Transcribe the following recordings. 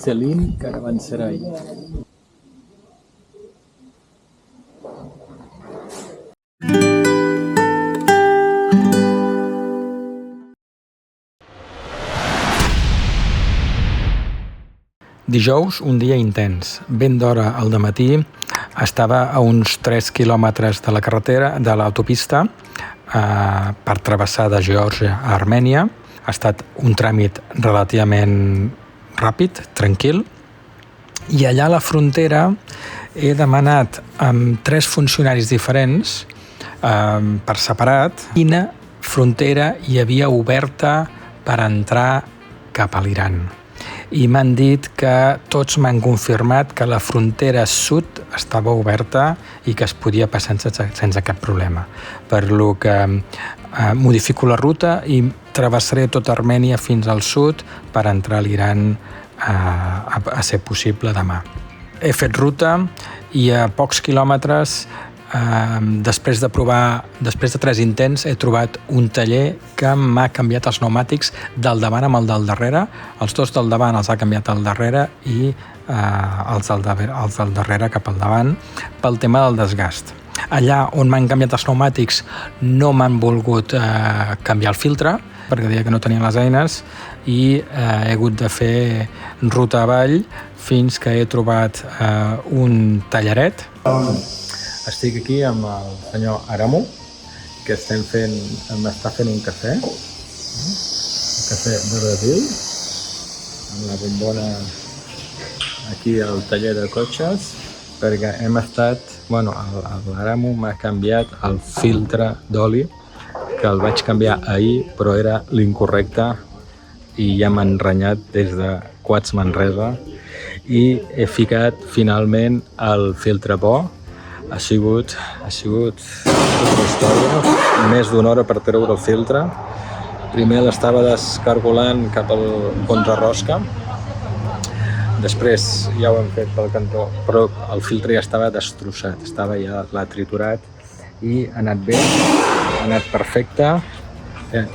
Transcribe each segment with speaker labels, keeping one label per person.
Speaker 1: Celine Caravanserai.
Speaker 2: Dijous, un dia intens. Ben d'hora al dematí, estava a uns 3 quilòmetres de la carretera, de l'autopista, per travessar de Geòrgia a Armènia. Ha estat un tràmit relativament ràpid, tranquil. I allà a la frontera he demanat amb 3 funcionaris diferents, per separat, quina frontera hi havia oberta per entrar cap a l'Iran. I m'han dit que tots m'han confirmat que la frontera sud estava oberta i que es podia passar sense cap problema. Per lo que modifico la ruta i travessaré tota Armènia fins al sud per entrar a l'Iran a ser possible demà. He fet ruta i a pocs quilòmetres, després de 3 intents, he trobat un taller que m'ha canviat els pneumàtics del davant amb el del darrere. Els dos del davant els ha canviat al darrere i els del darrere cap al davant pel tema del desgast. Allà on m'han canviat els pneumàtics no m'han volgut canviar el filtre perquè deia que no tenien les eines i he hagut de fer ruta avall fins que he trobat un tallaret. Estic aquí amb el senyor Aramu, que m'està fent un cafè, un cafè de Brasil, amb la bombona aquí al taller de cotxes, perquè hem estat, l'Aramu m'ha canviat el filtre d'oli, que el vaig canviar ahir, però era l'incorrecte i ja m'han renyat des de Quats Manresa i he ficat finalment el filtre bo. Ha sigut tota la història, més d'una hora per treure el filtre. Primer l'estava descargolant cap al contrarrosca, després ja ho hem fet pel cantó, però el filtre ja estava destrossat, l'ha triturat i ha anat bé, ha anat perfecte.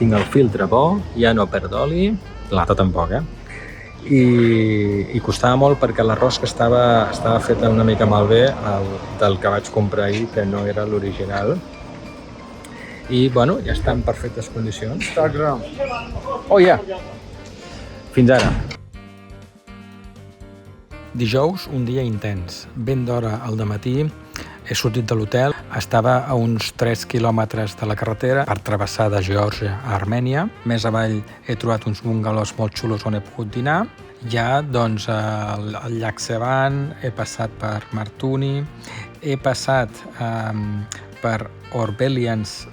Speaker 2: Tinc el filtre bo, ja no perd oli, l'altre tampoc, i costava molt perquè la rosca estava feta una mica malbé del que vaig comprar ahir, que no era l'original. I ja està en perfectes condicions. Instagram. Oh, yeah. Fins ara. Dijous, un dia intens. Ben d'hora al dematí, he sortit de l'hotel, estava a uns 3 quilòmetres de la carretera per travessar de Geòrgia a Armènia. Més avall he trobat uns bungalows molt xulos on he pogut dinar. Ja, al llac Sevan, he passat per Martuni, he passat per Orbelians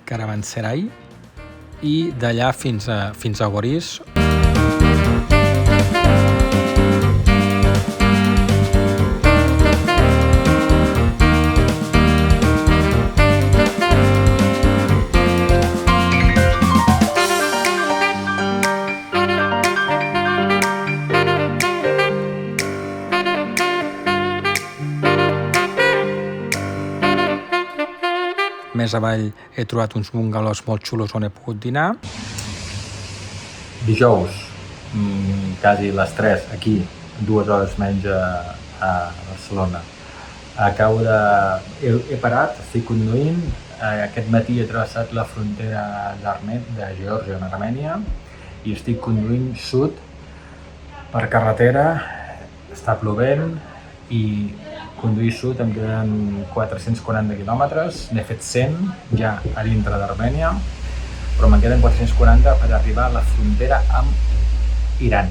Speaker 2: Caravanserai i d'allà fins a Goris. Més avall he trobat uns bungalows molt xulos on he pogut dinar. Dijous, quasi les 3, aquí, 2 hores menys a Barcelona. He parat, estic conduint. Aquest matí he travessat la frontera de Geòrgia amb Armènia i estic conduint sud per carretera. Està plovent i conduir sud em queden 440 quilòmetres, n'he fet 100 ja a dintre d'Armènia, però me'n queden 440 per arribar a la frontera amb Iran.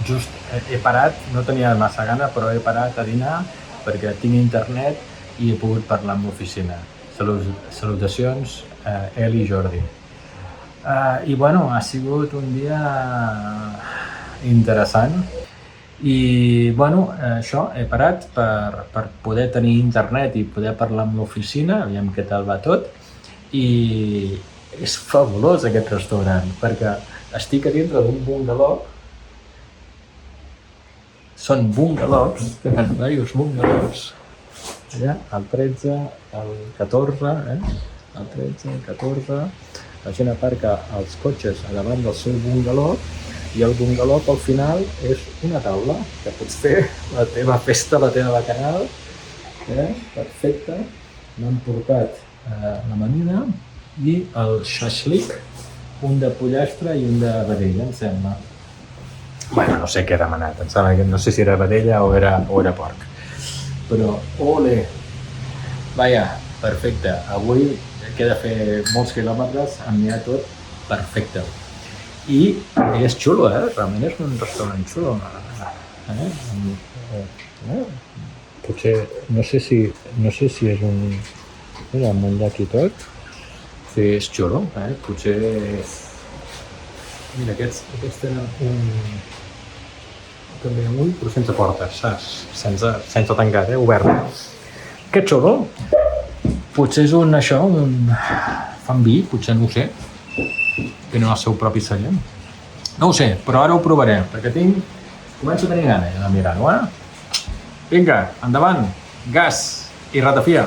Speaker 2: Just he parat, no tenia massa gana, però he parat a dinar perquè tinc internet i he pogut parlar amb l'oficina. Salutacions, Eli i Jordi. I ha sigut un dia interessant. I això, he parat per poder tenir internet i poder parlar amb l'oficina, aviam què tal va tot. I és fabulós aquest restaurant, perquè estic a dintre d'un bungalow. Són bungalows, tenen diversos bungalows. Allà, el 13, el 14, el 13, el 14. La gent aparca els cotxes a davant del seu bungalow I el bungaló pel final és una taula que pots fer la teva festa, la teva bacanal, perfecte. M'han portat l'amanida i el shashlik, un de pollastre i un de vedella, em sembla. Bueno, no sé què he demanat, em sembla que no sé si era vedella o era porc. Però, ole! Vaja, perfecte. Avui queda fer molts quilòmetres, em anirà tot perfecte. I és xulo, realment és un restaurant xulo. Potser, no sé si és un... Mira, amb un llac i tot. Sí, és xulo, potser... Mira, aquests tenen també un, però sense portes, saps? Sense tancat, obert. Que xulo! Potser és un fan vi, potser no ho sé. Tenen el seu propi celler. No ho sé, però ara ho provaré, perquè començo a tenir gana de mirar-ho, Vinga, endavant, gas i ratafia.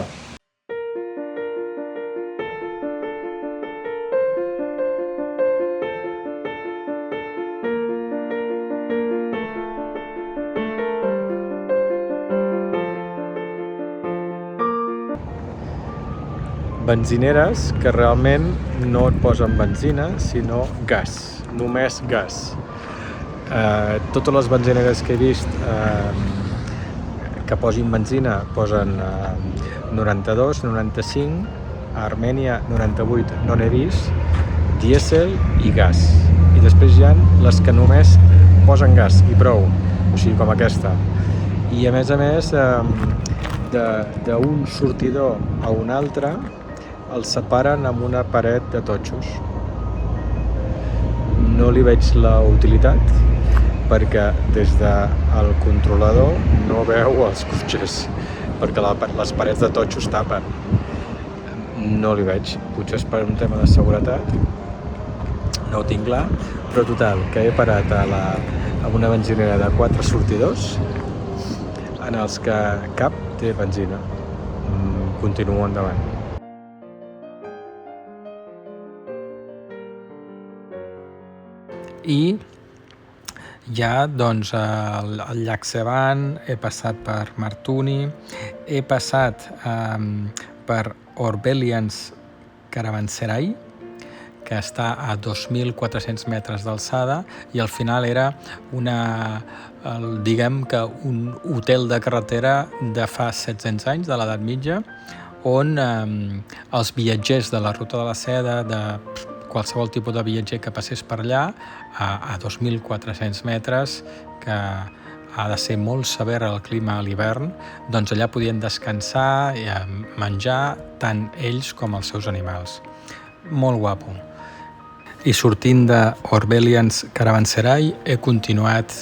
Speaker 2: Benzineres que realment no et posen benzina, sinó gas, només gas. Totes les benzineres que he vist que posin benzina posen 92, 95, a Armènia 98 no n'he vist, dièsel i gas. I després hi ha les que només posen gas i prou, o sigui com aquesta. I a més, d'un sortidor a un altre els separen amb una paret de totxos. No li veig la utilitat perquè des del controlador no veu els cotxes perquè les parets de totxos tapen. No li veig, potser és per un tema de seguretat, no ho tinc clar, però total, que he parat a una benzinera de 4 sortidors en els que cap té benzina. Continuo endavant. I ja doncs al llac Sevan, he passat per Martuni, he passat per Orbelians Caravanserai, que està a 2.400 metres d'alçada, i al final era diguem que un hotel de carretera de fa 700 anys, de l'edat mitja, on els viatgers de la Ruta de la Seda, de qualsevol tipus de viatger que passés per allà, a 2.400 metres, que ha de ser molt sever el clima a l'hivern, doncs allà podien descansar i menjar tant ells com els seus animals. Molt guapo. I sortint d'Orbelians Caravanserai he continuat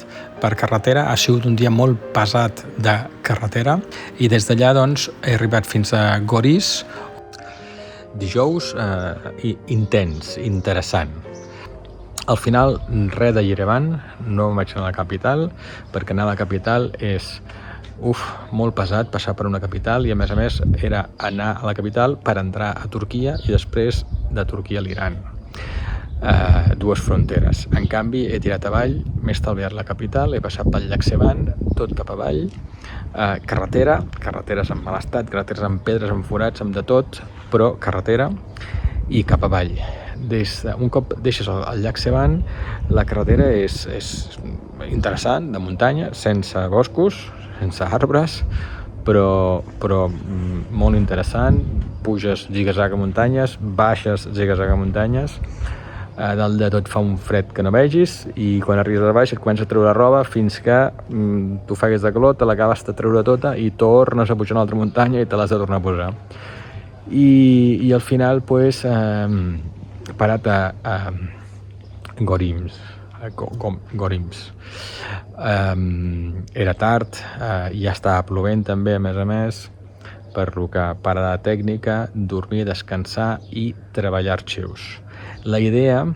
Speaker 2: per carretera. Ha sigut un dia molt pesat de carretera i des d'allà doncs he arribat fins a Goris. Dijous intens, interessant. Al final, res de Yerevan, no vaig anar a la capital, perquè anar a la capital és molt pesat, passar per una capital, i a més era anar a la capital per entrar a Turquia i després de Turquia a l'Iran. 2 fronteres. En canvi, he tirat avall, m'he estalviat la capital, he passat pel llac Sevan, tot cap avall, carreteres en mal estat, carreteres amb pedres, amb forats, amb de tot, però carretera, i cap avall. Un cop deixes el llac Sevan, la carretera és interessant, de muntanya, sense boscos, sense arbres, però molt interessant. Puges ziga-zaga muntanyes, baixes ziga-zaga muntanyes, dalt de tot fa un fred que no vegis, i quan arribes a baix et comença a treure roba fins que t'ofegues de calor, te l'acabes de treure tota i tornes a pujar una altra muntanya i te l'has de tornar a posar. I al final parat a Gorims. Era tard, ja estava plovent també, a més, per lo que parada tècnica, dormir, descansar i treballar arxius. La idea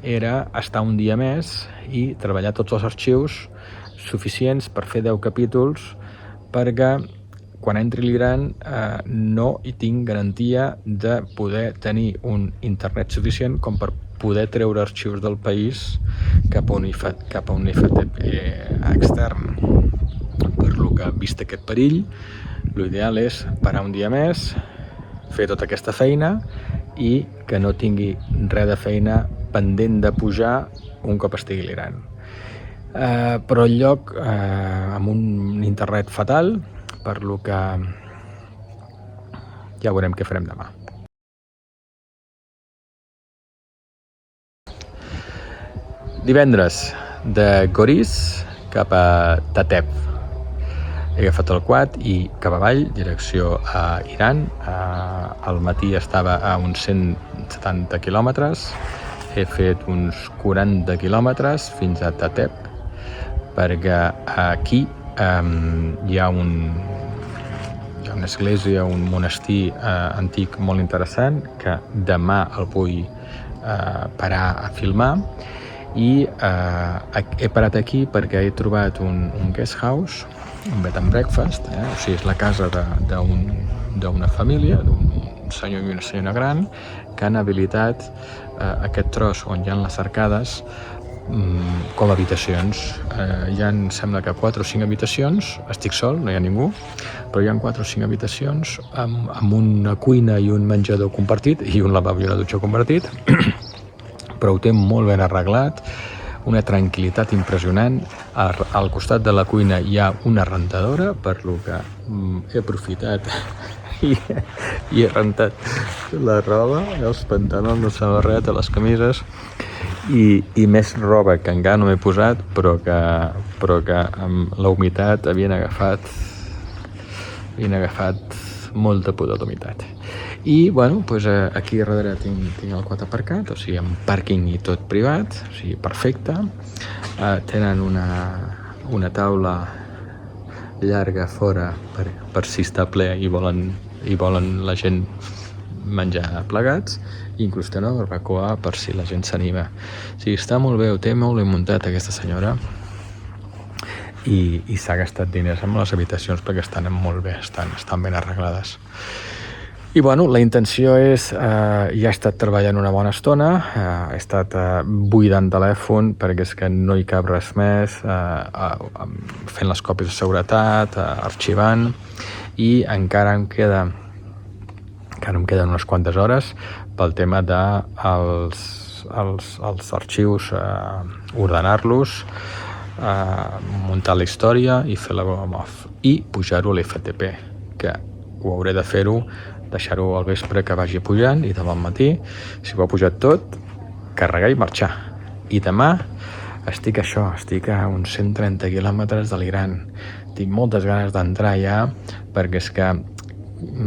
Speaker 2: era estar un dia més i treballar tots els arxius suficients per fer 10 capítols, perquè quan entri l'Iran no hi tinc garantia de poder tenir un internet suficient com per poder treure arxius del país cap a un IFTP extern. Per lo que, vist aquest perill, l'ideal és parar un dia més, fer tota aquesta feina i que no tingui res de feina pendent de pujar un cop estigui a l'Iran. Però el lloc amb un internet fatal, per lo que ja veurem què farem demà. Divendres, de Goris cap a Tateb. He agafat el quad i cap avall, direcció a Iran. Al matí estava a uns 170 quilòmetres. He fet uns 40 quilòmetres fins a Tateb, perquè aquí hi ha una església, un monestir antic molt interessant, que demà el vull parar a filmar. I he parat aquí perquè he trobat un guest house, un bed and breakfast, o sigui, és la casa d'una família, d'un senyor i una senyora gran, que han habilitat aquest tros on hi ha les arcades com a habitacions. Hi ha, sembla que 4 o 5 habitacions, estic sol, no hi ha ningú, però hi ha 4 o 5 habitacions amb una cuina i un menjador compartit i un lavabo i una dutxa compartit, però ho té molt ben arreglat, una tranquil·litat impressionant. Al costat de la cuina hi ha una rentadora, per lo que he aprofitat i he rentat la roba, els pantalons, la samarreta, les camises i més roba que encara no m'he posat, però que amb la humitat havien agafat molta pudor d'humitat. I bueno, doncs aquí darrere tinc el quad aparcat, o sigui, amb pàrquing i tot privat, o sigui, perfecte. Tenen una taula llarga fora per si està ple i volen la gent menjar plegats, i inclús tenen una barbacoa per si la gent s'anima. O sigui, està molt bé, ho té molt ben muntat aquesta senyora, i s'ha gastat diners amb les habitacions perquè estan molt bé, estan ben arreglades. I bueno, la intenció és, ja he estat treballant una bona estona, he estat buidant telèfon perquè és que no hi cap res més, fent les còpies de seguretat, arxivant, i encara em queden unes quantes hores pel tema dels arxius, ordenar-los, muntar la història i fer la GOMOF i pujar-ho a l'FTP, que ho hauré de fer-ho, deixar-ho al vespre que vagi pujant, i demà al matí, si ho ha pujat tot, carregar i marxar. I demà estic a uns 130 quilòmetres de l'Iran. Tinc moltes ganes d'entrar ja, perquè és que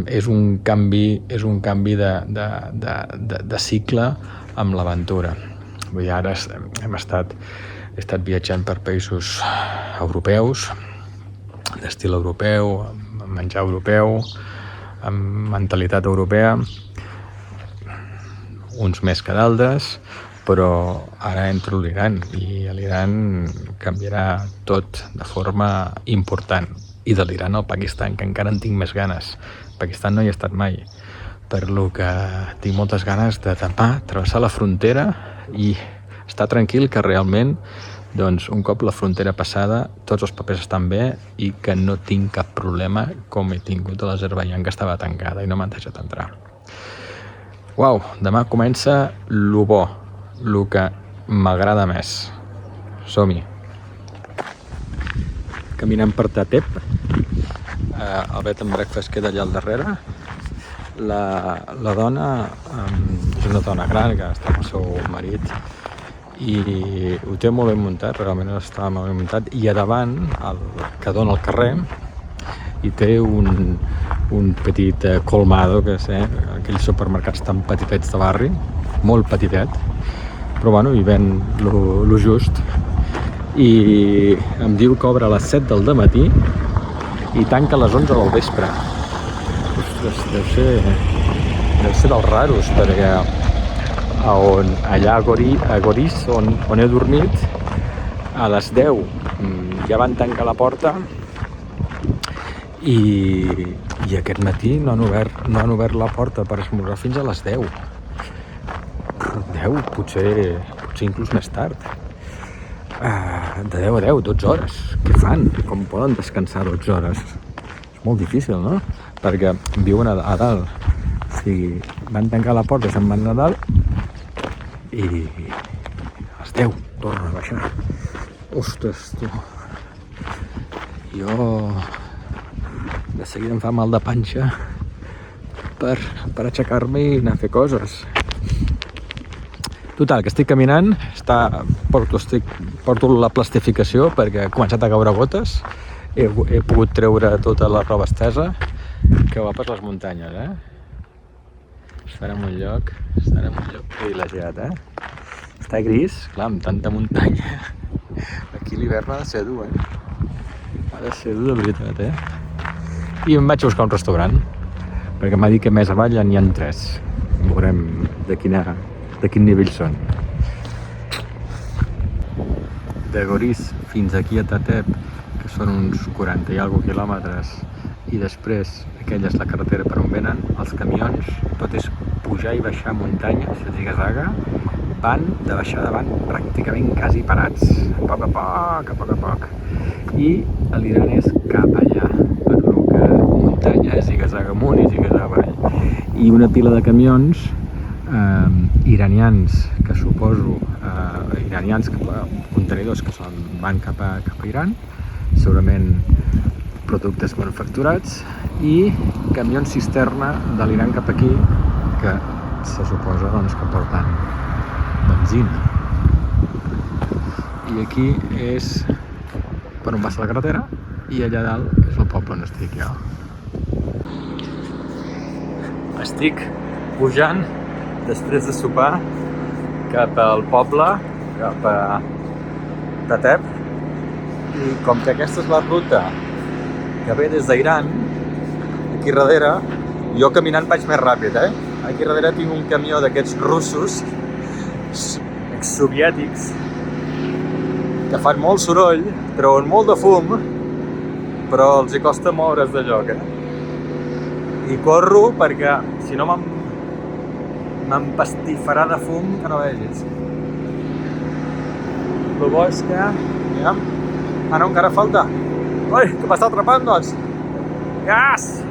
Speaker 2: és un canvi de cicle amb l'aventura. Vull dir, ara he estat viatjant per països europeus, d'estil europeu, amb menjar europeu, amb mentalitat europea, uns més que d'altres, però ara entro a l'Iran, i a l'Iran canviarà tot de forma important. I de l'Iran al Pakistan, que encara en tinc més ganes. Al Pakistan no hi he estat mai, per lo que tinc moltes ganes de demà travessar la frontera i estar tranquil que realment, doncs, un cop la frontera passada, tots els papers estan bé i que no tinc cap problema com he tingut a l'Azerbaidjan, que estava tancada i no m'han deixat entrar. Uau, demà comença lo bo, lo que m'agrada més. Som-hi. Caminant per Tateb, el bed and breakfast queda allà al darrere. La dona és una dona gran que està amb el seu marit i ho té molt ben muntat, realment està molt ben muntat, i a davant, que dona al carrer, i té un petit colmado, que és aquells supermercats tan petitets de barri, molt petitet, però bueno, hi ven lo just, i em diu que obre a les 7 del dematí i tanca a les 11 del vespre. Ostres, deu ser dels raros, perquè allà a Goris, on he dormit, a les 10 ja van tancar la porta, i aquest matí no han obert la porta per esmorzar fins a les 10. 10, potser inclús més tard. De 10 a 10, 12 hores. Què fan? Com poden descansar 12 hores? És molt difícil, no? Perquè viuen a dalt. O sigui, van tancar la porta, se'n van a dalt i a les 10 tornen a baixar. Ostres, tu. Jo de seguida em fa mal de panxa per aixecar-me i anar a fer coses. Total, que estic caminant, porto la plastificació perquè ha començat a caure gotes. He pogut treure tota la roba estesa. Que guapes les muntanyes, eh? Estarem en un lloc privilegiat, Està gris, clar, amb tanta muntanya. Aquí l'hivern ha de ser dur, Ha de ser dur de veritat, I em vaig a buscar un restaurant, perquè m'ha dit que més avall n'hi ha 3. Veurem de quin nivell són. De Goris fins aquí a Tatep, que són uns 40 i alguna quilòmetres, i després aquella és la carretera per on venen els camions, tot és pujar i baixar muntanyes, a ziga-zaga, van de baixar davant pràcticament quasi parats, a poc a poc. I l'Iran és cap allà, per lo que muntanya és ziga-zaga amunt i ziga-zaga avall. I una pila de camions iranians, que suposo, contenidors que van cap a Iran, segurament productes manufacturats, i camions cisterna de l'Iran cap aquí, que se suposa que porten benzina. I aquí és per on passa la carretera, i allà dalt és el poble on estic jo. Estic pujant després de sopar cap al poble, cap a Tatep, i com que aquesta és la ruta que ve des d'Iran, aquí darrere, jo caminant vaig més ràpid, Aquí darrere tinc un camió d'aquests russos, exsoviètics, que fan molt soroll, treuen molt de fum, però els hi costa moure's de lloc, I corro perquè, si no m'empastifarà de fum que no vegis. El bo és que... Mira, no, encara falta. Ui, que m'està atrapant, doncs! Gas!